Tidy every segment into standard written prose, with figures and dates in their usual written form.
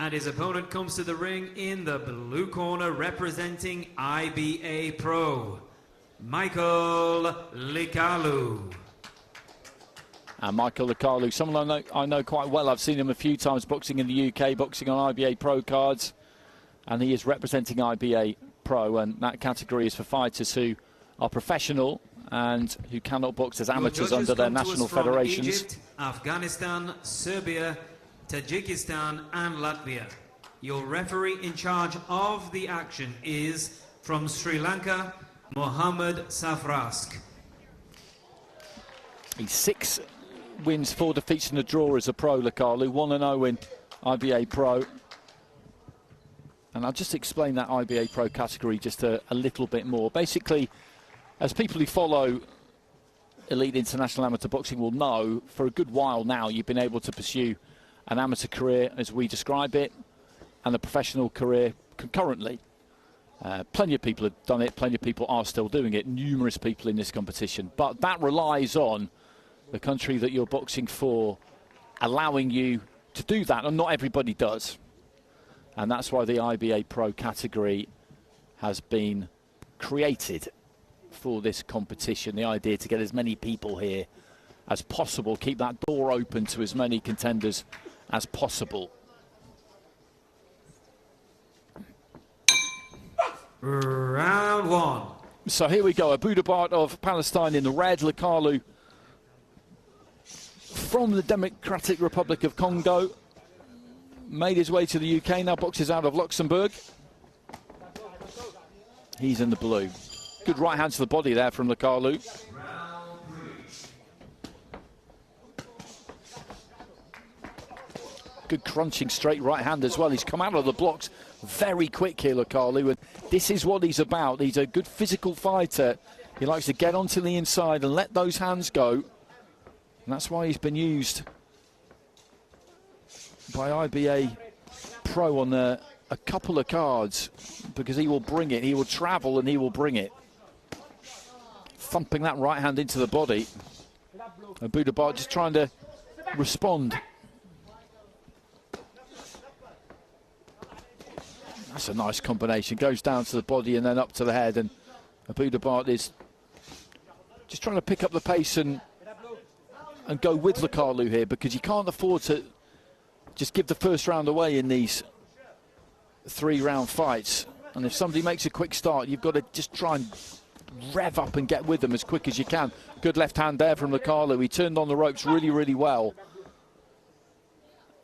And his opponent comes to the ring in the blue corner representing IBA Pro, Michael Likalu. And Michael Likalu, someone I know quite well. I've seen him a few times boxing in the UK, boxing on IBA Pro cards. And he is representing IBA Pro, and that category is for fighters who are professional and who cannot box as amateurs under their national federations. Egypt, Afghanistan, Serbia, Tajikistan and Latvia. Your referee in charge of the action is from Sri Lanka, Mohammad Safrask. He's 6 wins, 4 defeats and a draw as a pro, Likalu, 1-0 in IBA Pro. And I'll just explain that IBA Pro category just a little bit more. Basically, as people who follow elite international amateur boxing will know, for a good while now you've been able to pursue an amateur career as we describe it and a professional career concurrently. Plenty of people have done it, plenty of people are still doing it, numerous people in this competition, but that relies on the country that you're boxing for allowing you to do that, and not everybody does. And that's why the IBA Pro category has been created for this competition. The idea to get as many people here as possible, keep that door open to as many contenders as possible. Round 1. So here we go, ABUDABAA of Palestine in the red, Likalu from the Democratic Republic of Congo. Made his way to the UK, now boxes out of Luxembourg. He's in the blue. Good right hand to the body there from Likalu. Good crunching straight right hand as well. He's come out of the blocks very quick here, Likalu, and this is what he's about. He's a good physical fighter. He likes to get onto the inside and let those hands go. And that's why he's been used by IBA Pro on a couple of cards, because he will bring it, he will travel and he will bring it. Thumping that right hand into the body. ABUDABAA just trying to respond. That's a nice combination. Goes down to the body and then up to the head, and ABUDABAA is just trying to pick up the pace and go with Likalu here, because you can't afford to just give the first round away in these 3-round fights. And if somebody makes a quick start, you've got to just try and rev up and get with them as quick as you can. Good left hand there from Likalu. He turned on the ropes really, really well.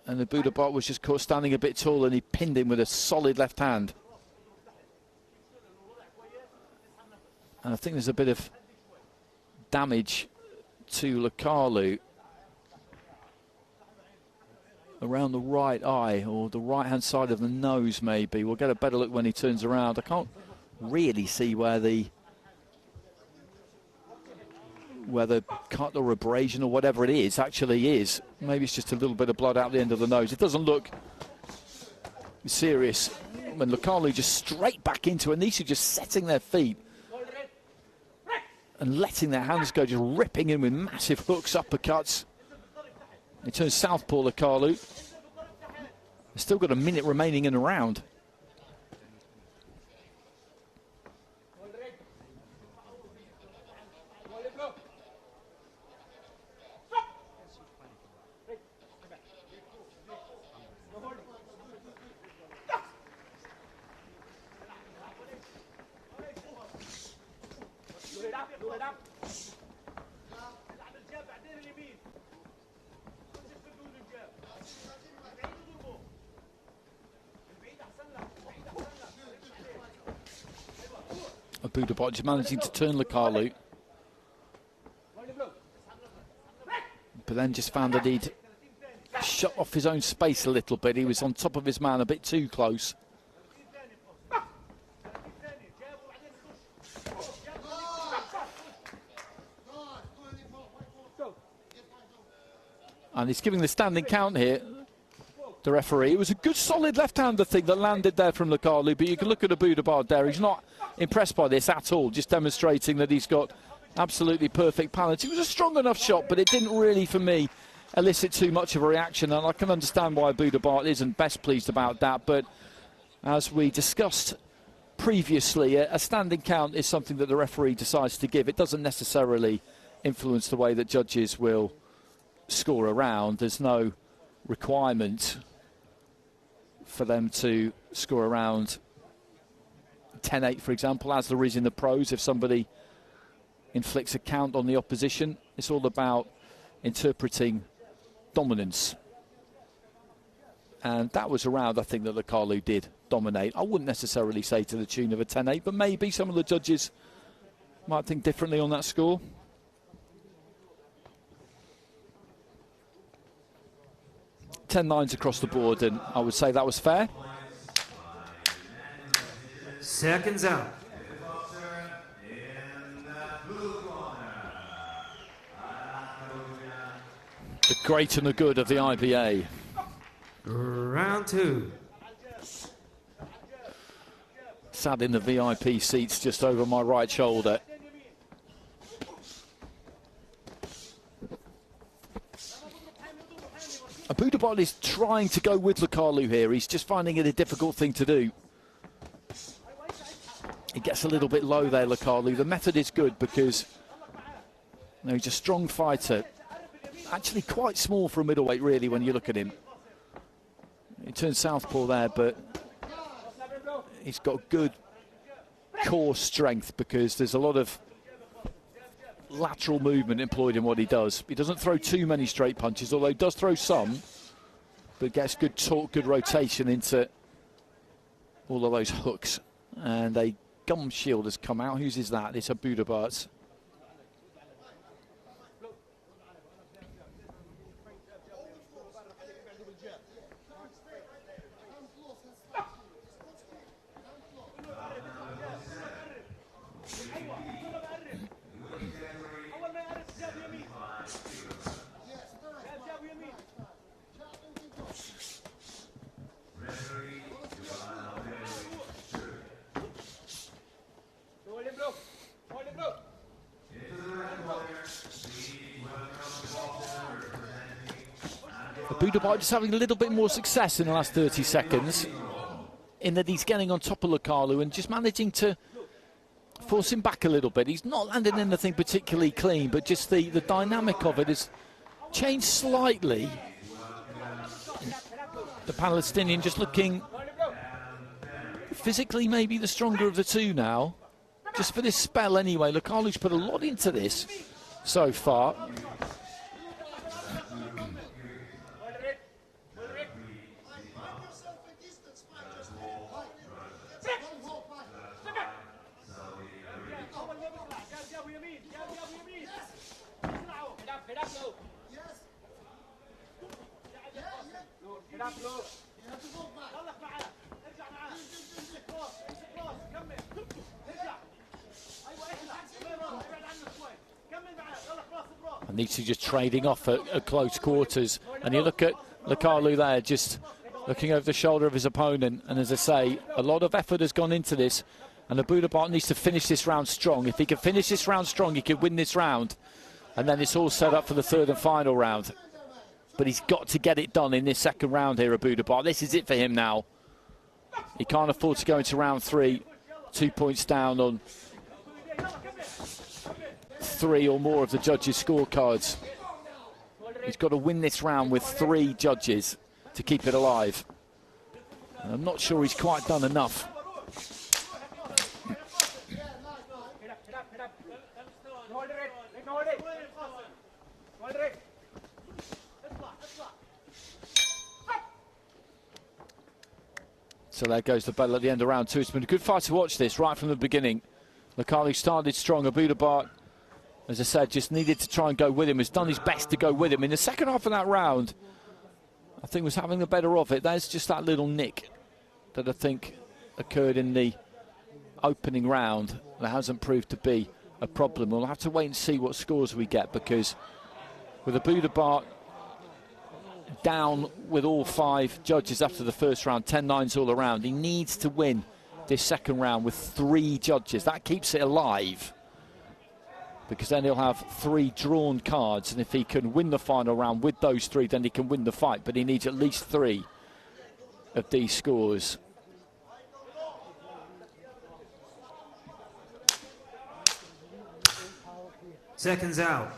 And ABUDABAA was just caught standing a bit tall, and he pinned him with a solid left hand. And I think there's a bit of damage to Likalu around the right eye, or the right hand side of the nose maybe. We'll get a better look when he turns around. I can't really see where the cut or abrasion or whatever it is actually is. Maybe it's just a little bit of blood out the end of the nose. It doesn't look serious. When Likalu just straight back into it, and these are just setting their feet and letting their hands go, just ripping in with massive hooks, uppercuts. He turns southpaw, Likalu. He's still got a minute remaining in the round. ABUDABAA just managing to turn Likalu, but then just found that he'd shut off his own space a little bit. He was on top of his man a bit too close. And he's giving the standing count here, the referee. It was a good solid left-hander thing that landed there from Likalu, but you can look at ABUDABAA there. He's not impressed by this at all, just demonstrating that he's got absolutely perfect balance. It was a strong enough shot, but it didn't really, for me, elicit too much of a reaction, and I can understand why ABUDABAA isn't best pleased about that. But as we discussed previously, a standing count is something that the referee decides to give. It doesn't necessarily influence the way that judges will score a round. There's no requirement for them to score a round 10-8, for example, as there is in the pros. If somebody inflicts a count on the opposition, it's all about interpreting dominance. And that was a round, I think, that Likalu did dominate. I wouldn't necessarily say to the tune of a 10-8, but maybe some of the judges might think differently on that score. 10-9s across the board, and I would say that was fair. Seconds out. The great and the good of the IBA. Round 2. Sat in the VIP seats just over my right shoulder. ABUDABAA is trying to go with Likalu here. He's just finding it a difficult thing to do. He gets a little bit low there, Likalu. The method is good because he's a strong fighter. Actually quite small for a middleweight, really, when you look at him. He turns southpaw there, but he's got good core strength because there's a lot of lateral movement employed in what he does. He doesn't throw too many straight punches, although he does throw some, but gets good torque, good rotation into all of those hooks. And a gum shield has come out. Whose is that? It's ABUDABAA's. ABUDABAA just having a little bit more success in the last 30 seconds in that he's getting on top of Likalu and just managing to force him back a little bit. He's not landing anything particularly clean, but just the dynamic of it has changed slightly. The Palestinian just looking physically maybe the stronger of the two now, just for this spell anyway. Likalu's put a lot into this so far. And these two just trading off at close quarters. And you look at Likalu there, just looking over the shoulder of his opponent. And as I say, a lot of effort has gone into this. And ABUDABAA needs to finish this round strong. If he can finish this round strong, he can win this round. And then it's all set up for the third and final round. But he's got to get it done in this second round here, ABUDABAA. This is it for him now. He can't afford to go into round 3, 2 points down on 3 or more of the judges' scorecards. He's got to win this round with 3 judges to keep it alive. And I'm not sure he's quite done enough. So there goes the bell at the end of round 2. It's been a good fight to watch this right from the beginning. Likalu started strong. ABUDABAA, as I said, just needed to try and go with him. Has done his best to go with him. In the second half of that round, I think was having the better of it. There's just that little nick that I think occurred in the opening round that hasn't proved to be a problem. We'll have to wait and see what scores we get, because with ABUDABAA down with all 5 judges after the first round, 10-9s all around, he needs to win this second round with 3 judges. That keeps it alive. because then he'll have 3 drawn cards, and if he can win the final round with those 3, then he can win the fight, but he needs at least 3 of these scores. Seconds out.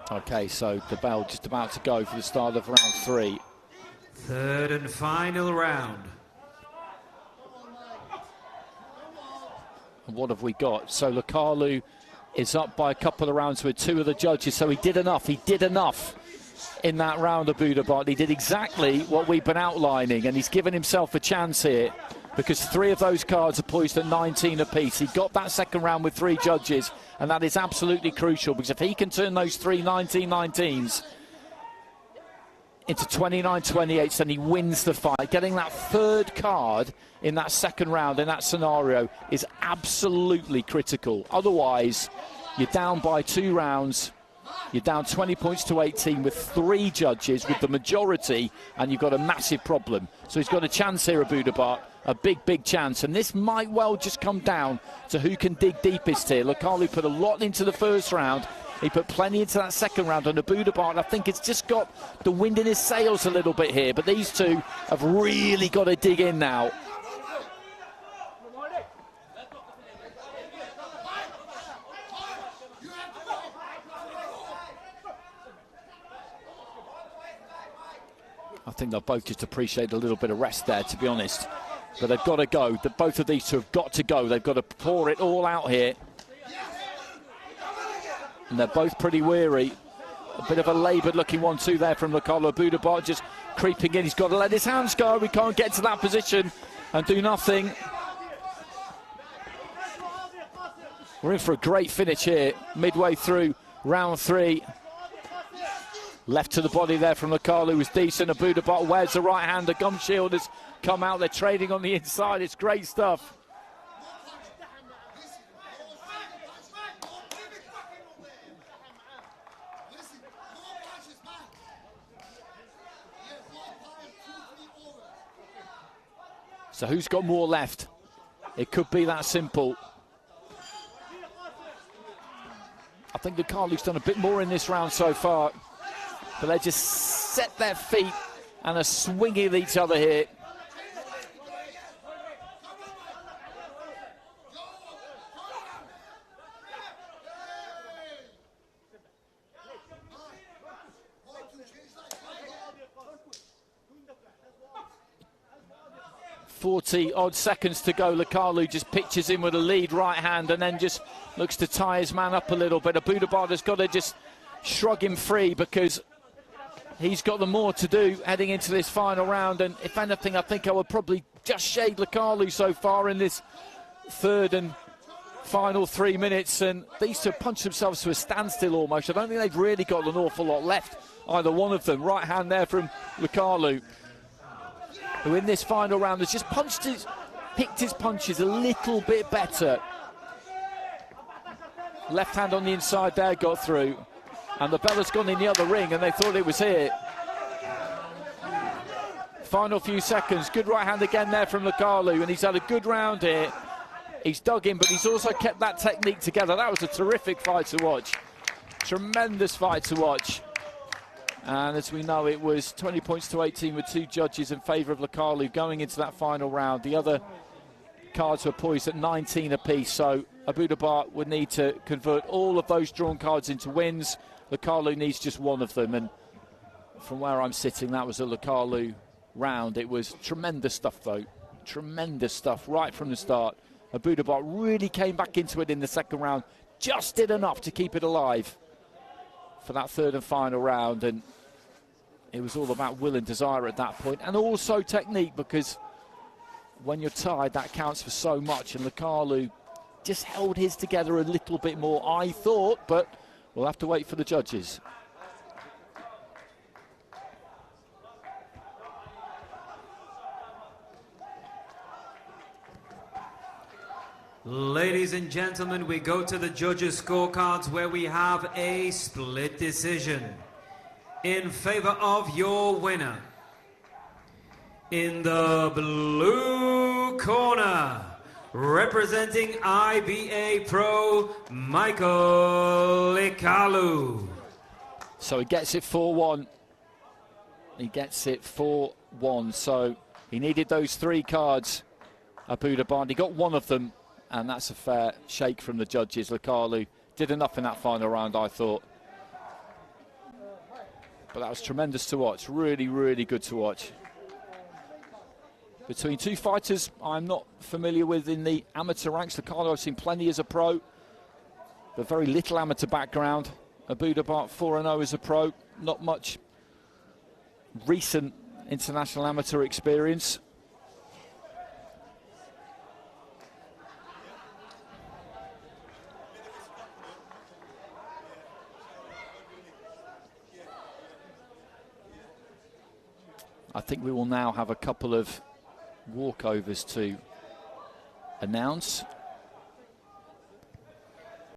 Okay, so the bell just about to go for the start of round 3. Third and final round. And what have we got? So Likalu is up by a couple of rounds with 2 of the judges, so he did enough. He did enough in that round of ABUDABAA. He did exactly what we've been outlining, and he's given himself a chance here because 3 of those cards are poised at 19 apiece. He got that second round with 3 judges, and that is absolutely crucial, because if he can turn those 3 19-19s into 29-28s, then he wins the fight. Getting that 3rd card in that second round in that scenario is absolutely critical. Otherwise, you're down by 2 rounds. You're down 20 points to 18 with 3 judges, with the majority, and you've got a massive problem. So he's got a chance here, ABUDABAA, a big, big chance. And this might well just come down to who can dig deepest here. Likalu put a lot into the first round. He put plenty into that second round, and ABUDABAA, I think it's just got the wind in his sails a little bit here. But these 2 have really got to dig in now. I think they'll both just appreciate a little bit of rest there, to be honest. But they've got to go. Both of these 2 have got to go. They've got to pour it all out here. And they're both pretty weary. A bit of a laboured looking 1-2 there from Likalu. ABUDABAA just creeping in. He's got to let his hands go. We can't get to that position and do nothing. We're in for a great finish here, midway through round 3. Left to the body there from Likalu was decent. ABUDABAA wears the right hand. The gum shield has come out. They're trading on the inside. It's great stuff. So who's got more left? It could be that simple. I think Likalu's done a bit more in this round so far. But they just set their feet and are swinging at each other here. Odd seconds to go. Likalu just pitches in with a lead right hand and then just looks to tie his man up a little bit. ABUDABAA has got to just shrug him free, because he's got the more to do heading into this final round. And if anything, I think I would probably just shade Likalu so far in this 3rd and final 3 minutes. And these 2 punch themselves to a standstill almost. I don't think they've really got an awful lot left, either one of them. Right hand there from Likalu, who in this final round has just picked his punches a little bit better. Left hand on the inside there got through, and the bell has gone in the other ring, and they thought it was here. Final few seconds. Good right hand again there from Likalu, and he's had a good round here. He's dug in, but he's also kept that technique together. That was a terrific fight to watch. Tremendous fight to watch. And as we know, it was 20 points to 18 with 2 judges in favour of Likalu going into that final round. The other cards were poised at 19 apiece, so ABUDABAA would need to convert all of those drawn cards into wins. Likalu needs just 1 of them, and from where I'm sitting, that was a Likalu round. It was tremendous stuff, though. Tremendous stuff right from the start. ABUDABAA really came back into it in the second round, just did enough to keep it alive for that 3rd and final round, and it was all about will and desire at that point, and also technique, because when you're tied, that counts for so much, and Likalu just held his together a little bit more, I thought, but we'll have to wait for the judges. Ladies and gentlemen, we go to the judges' scorecards, where we have a split decision in favor of your winner. In the blue corner, representing IBA Pro, Michael Likalu. So he gets it 4-1. He gets it 4-1. So he needed those 3 cards, ABUDABAA. He got one of them, and that's a fair shake from the judges. Likalu did enough in that final round, I thought. But that was tremendous to watch. Really, really good to watch. Between 2 fighters I'm not familiar with in the amateur ranks. Likalu I've seen plenty as a pro, but very little amateur background. ABUDABAA 4-0 as a pro. Not much recent international amateur experience. I think we will now have a couple of walkovers to announce.